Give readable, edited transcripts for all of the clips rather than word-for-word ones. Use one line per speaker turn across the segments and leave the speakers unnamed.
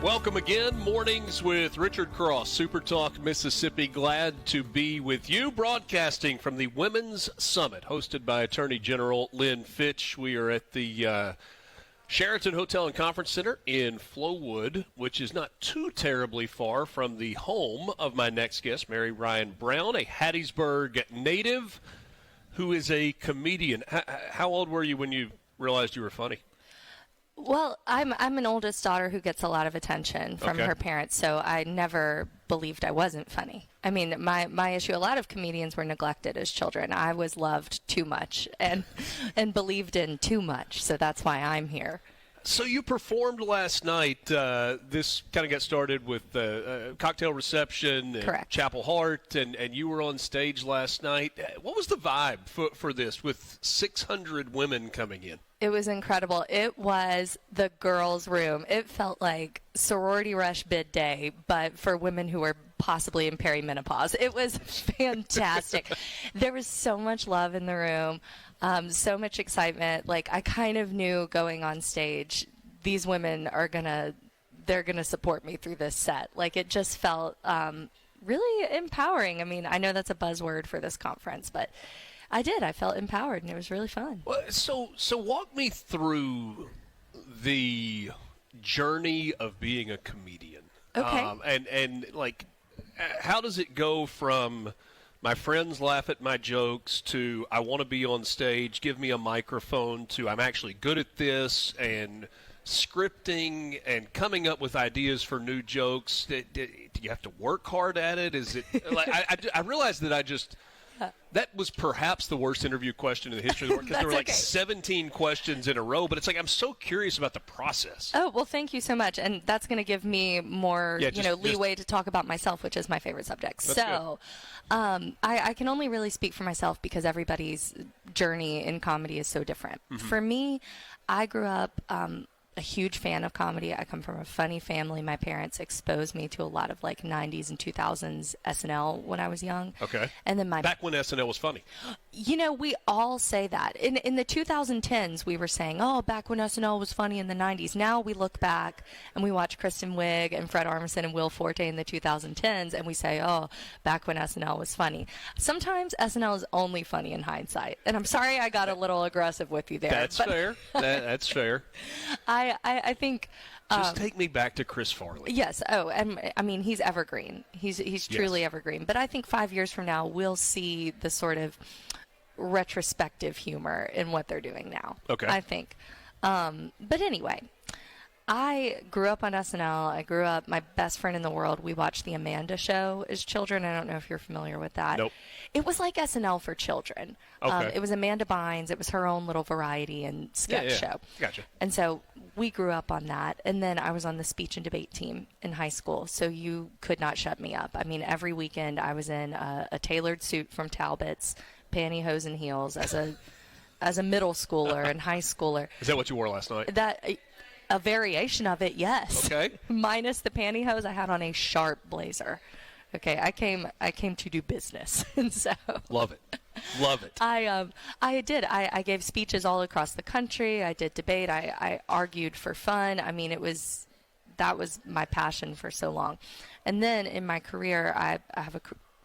Welcome again. Mornings with Richard Cross, SuperTalk, Mississippi. Glad to be with you. Broadcasting from the Women's Summit, hosted by Attorney General Lynn Fitch. We are at the Sheraton Hotel and Conference Center in Flowood, which is not too terribly far from the home of my next guest, Mary Ryan Brown, a Hattiesburg native who is a comedian. How old were you when you realized you were funny?
Well, I'm an oldest daughter who gets a lot of attention from her parents, so I never believed I wasn't funny. I mean, my issue, a lot of comedians were neglected as children. I was loved too much and believed in too much, so that's why I'm here.
So you performed last night. This kind of got started with cocktail reception and Chapel Hart, and you were on stage last night. What was the vibe for this with 600 women coming in?
It was incredible. It was the girls' room. It felt like sorority rush bid day, but for women who were possibly in perimenopause. It was fantastic. There was so much love in the room, so much excitement. Like, I kind of knew going on stage, these women they're gonna support me through this set. Like, it just felt really empowering. I mean, I know that's a buzzword for this conference, but I felt empowered, and it was really fun.
Well, so walk me through the journey of being a comedian.
Okay.
And like, how does it go from my friends laugh at my jokes to I want to be on stage, give me a microphone, to I'm actually good at this, and scripting and coming up with ideas for new jokes? Do you have to work hard at it? Is it like I realized that that was perhaps the worst interview question in the history of the world, because there were like 17 questions in a row, but it's like I'm so curious about the process.
Oh, well, thank you so much, and that's going to give me more leeway to talk about myself, which is my favorite subject. So I can only really speak for myself because everybody's journey in comedy is so different. Mm-hmm. For me, I grew up a huge fan of comedy. I come from a funny family. My parents exposed me to a lot of like 90s and 2000s SNL when I was young.
Okay.
And then
back when SNL was funny.
You know, we all say that. In the 2010s, we were saying, oh, back when SNL was funny in the 90s. Now we look back and we watch Kristen Wiig and Fred Armisen and Will Forte in the 2010s, and we say, oh, back when SNL was funny. Sometimes SNL is only funny in hindsight. And I'm sorry I got a little aggressive with you there.
That's fair. That's fair.
I think...
Just take me back to Chris Farley.
Yes. Oh, and I mean, he's evergreen. He's truly evergreen. But I think 5 years from now, we'll see the sort of retrospective humor in what they're doing now.
Okay.
I think. But anyway, I grew up on SNL. My best friend in the world, we watched The Amanda Show as children. I don't know if you're familiar with that.
Nope.
It was like SNL for children.
Okay.
It was Amanda Bynes. It was her own little variety and sketch show.
Gotcha.
And so we grew up on that. And then I was on the speech and debate team in high school, so you could not shut me up. I mean, every weekend I was in a tailored suit from Talbot's, pantyhose and heels as a middle schooler and high schooler.
Is that what you wore last night?
A variation of it, yes.
Okay.
Minus the pantyhose, I had on a sharp blazer. Okay, I came to do business, and so
love it.
I gave speeches all across the country. I did debate. I argued for fun. I mean, that was my passion for so long. And then in my career, I have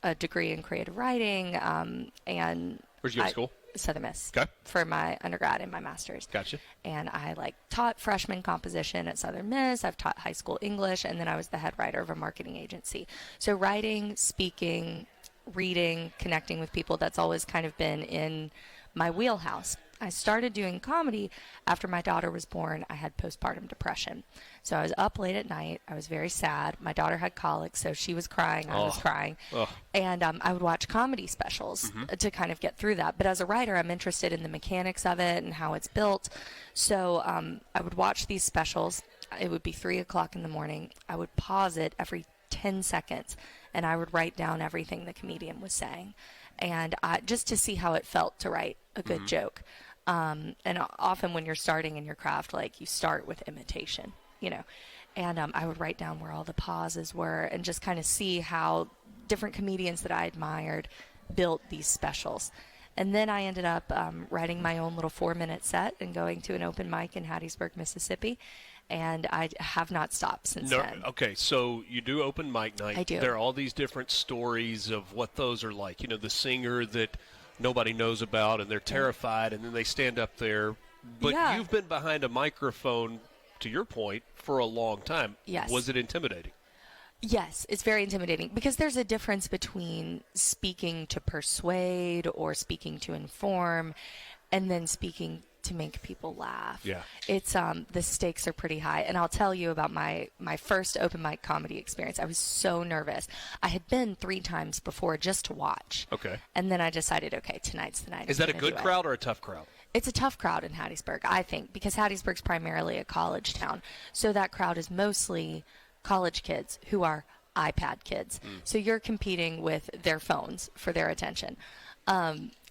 a degree in creative writing. And
where'd you go to school?
Southern Miss.
Okay.
For my undergrad and my master's.
Gotcha.
And I taught freshman composition at Southern Miss. I've taught high school English, and then I was the head writer of a marketing agency. So writing, speaking, reading, connecting with people, that's always kind of been in my wheelhouse. I started doing comedy after my daughter was born. I had postpartum depression. So I was up late at night. I was very sad. My daughter had colic, so she was crying. I was crying. And I would watch comedy specials to kind of get through that. But as a writer, I'm interested in the mechanics of it and how it's built. So I would watch these specials. It would be 3 o'clock in the morning. I would pause it every 10 seconds, and I would write down everything the comedian was saying. And just to see how it felt to write a good joke. And often when you're starting in your craft, like, you start with imitation, and I would write down where all the pauses were and just kind of see how different comedians that I admired built these specials. And then I ended up writing my own little 4-minute set and going to an open mic in Hattiesburg, Mississippi. and I have not stopped since then.
Okay, so you do open mic night.
I do.
There are all these different stories of what those are like. You know, the singer that nobody knows about and they're terrified, and then they stand up there. But you've been behind a microphone, to your point, for a long time.
Yes.
Was it intimidating?
Yes, it's very intimidating because there's a difference between speaking to persuade or speaking to inform and then speaking to make people laugh.
Yeah.
It's the stakes are pretty high. And I'll tell you about my first open mic comedy experience. I was so nervous. I had been 3 times before just to watch.
Okay.
And then I decided, okay, tonight's the night.
Is that a good crowd or a tough crowd?
It's a tough crowd in Hattiesburg, I think, because Hattiesburg's primarily a college town. So that crowd is mostly college kids who are iPad kids. So you're competing with their phones for their attention,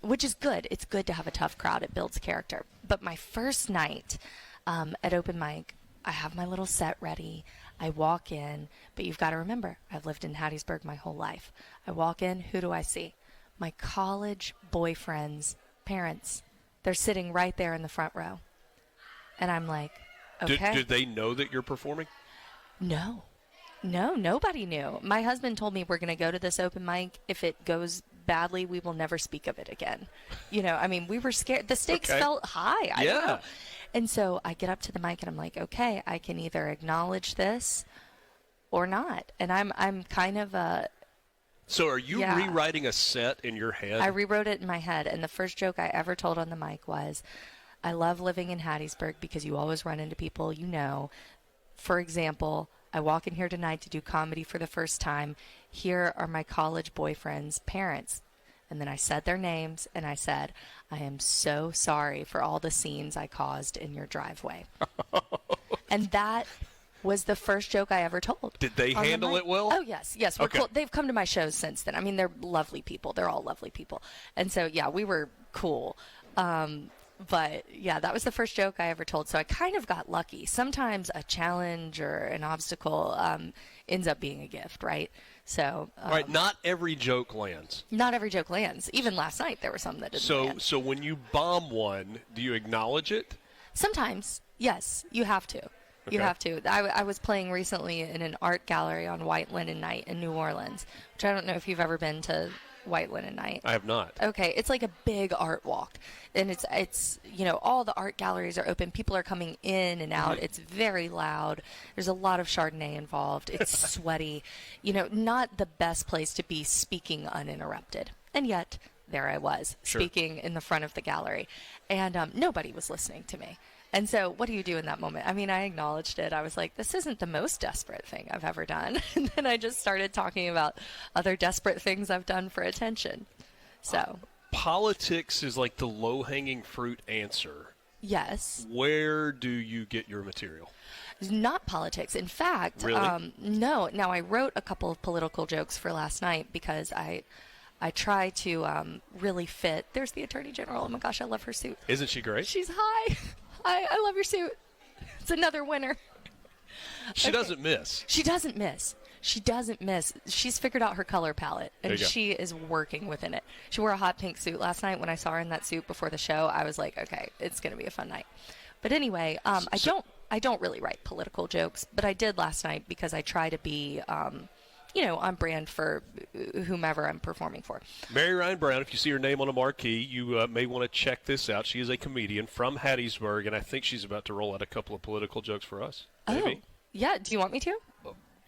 which is good. It's good to have a tough crowd. It builds character. But my first night at open mic, I have my little set ready. I walk in, but you've got to remember, I've lived in Hattiesburg my whole life. I walk in, who do I see? My college boyfriend's parents. They're sitting right there in the front row. And I'm like, okay.
Did they know that you're performing?
No, nobody knew. My husband told me we're going to go to this open mic. If it goes badly, we will never speak of it again. You know, I mean, we were scared. The stakes felt high. I don't know. And so I get up to the mic and I'm like, okay, I can either acknowledge this or not. And I'm kind of
So are you rewriting a set in your head?
I rewrote it in my head. And the first joke I ever told on the mic was, I love living in Hattiesburg because you always run into people you know. For example, I walk in here tonight to do comedy for the first time. Here are my college boyfriend's parents. And then I said their names, and I said, I am so sorry for all the scenes I caused in your driveway. And that was the first joke I ever told.
Did they handle it well?
Oh, yes. We're
Okay.
cool. They've come to my shows since then. I mean, they're lovely people. They're all lovely people. And so, yeah, we were cool. But, yeah, that was the first joke I ever told. So I kind of got lucky. Sometimes a challenge or an obstacle ends up being a gift, right? So,
right, not every joke lands.
Not every joke lands. Even last night there were some that didn't land.
So when you bomb one, do you acknowledge it?
Sometimes, yes, you have to. You have to. I was playing recently in an art gallery on White Linen Night in New Orleans, which I don't know if you've ever been to White Linen Night.
I have not.
Okay, it's like a big art walk, and it's you know, all the art galleries are open. People are coming in and out. It's very loud. There's a lot of Chardonnay involved. It's sweaty. You know, not the best place to be speaking uninterrupted. And yet, there I was speaking in the front of the gallery, and nobody was listening to me. And so what do you do in that moment? I mean, I acknowledged it. I was like, this isn't the most desperate thing I've ever done. And then I just started talking about other desperate things I've done for attention. So
politics is like the low-hanging fruit answer.
Yes.
Where do you get your material?
Not politics. In fact,
Really?
no. Now, I wrote a couple of political jokes for last night because I try to really fit. There's the Attorney General. Oh, my gosh, I love her suit.
Isn't she great?
She's high. I love your suit. It's another winner.
She doesn't miss.
She doesn't miss. She doesn't miss. She's figured out her color palette,
There
and
you go.
she is working within it. She wore a hot pink suit last night. When I saw her in that suit before the show, I was like, okay, it's going to be a fun night. But anyway, I don't really write political jokes, but I did last night because I try to be on brand for whomever I'm performing for.
Mary Ryan Brown, if you see her name on a marquee, you may want to check this out. She is a comedian from Hattiesburg, and I think she's about to roll out a couple of political jokes for us. Maybe.
Oh, yeah. Do you want me to?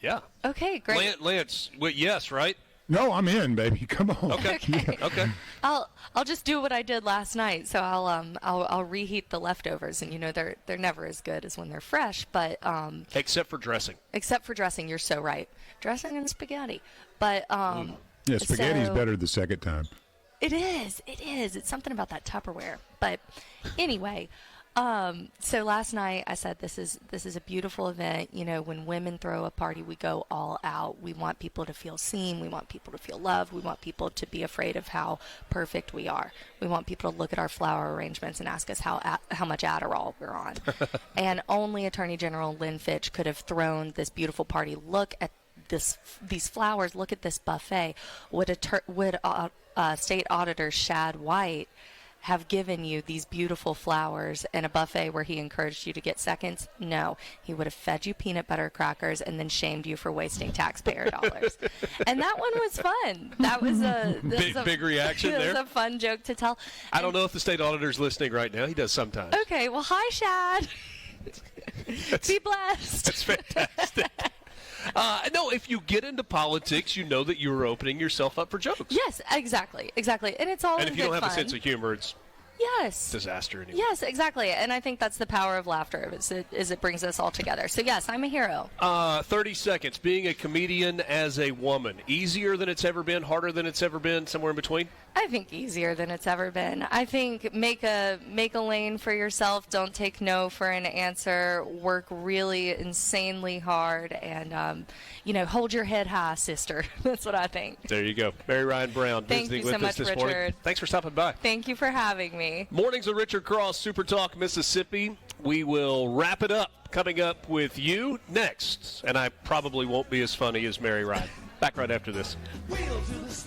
Yeah.
Okay, great.
Lance, yes, right?
No, I'm in, baby. Come on.
Okay. Okay.
I'll just do what I did last night. So I'll reheat the leftovers, and they're never as good as when they're fresh. But
Except for dressing.
except for dressing, you're so right. Dressing and spaghetti, but
Yeah, spaghetti's better the second time.
It is. It's something about that Tupperware. But anyway, so last night I said this is a beautiful event. You know, when women throw a party, we go all out. We want people to feel seen. We want people to feel loved. We want people to be afraid of how perfect we are. We want people to look at our flower arrangements and ask us how much Adderall we're on. And only Attorney General Lynn Fitch could have thrown this beautiful party. Look at these flowers. Look at this buffet. Would State Auditor Shad White have given you these beautiful flowers and a buffet where he encouraged you to get seconds? No. He would have fed you peanut butter crackers and then shamed you for wasting taxpayer dollars. And that one was fun. That was a
big reaction there.
It was a fun joke to tell.
I don't know if the state auditor's listening right now. He does sometimes.
Okay, well, hi, Shad. Be blessed.
That's fantastic. No, if you get into politics, you know that you're opening yourself up for jokes.
Yes, exactly. And it's all
And
in
if you don't have
good
a
fun.
sense of humor, it's
Yes.
disaster anyway.
Yes, exactly. And I think that's the power of laughter, is it brings us all together. So, yes, I'm a hero.
30 seconds. Being a comedian as a woman. Easier than it's ever been, harder than it's ever been, somewhere in between?
I think easier than it's ever been. I think make a lane for yourself. Don't take no for an answer. Work really insanely hard, and hold your head high, sister. That's what I think.
There you go. Mary Ryan Brown
Thank
visiting
you so
with us
much,
this morning.
Richard.
Thanks for stopping by.
Thank you for having me.
Mornings with Richard Cross, SuperTalk, Mississippi. We will wrap it up. Coming up with you next, and I probably won't be as funny as Mary Ryan. Back right after this.
Wheel to the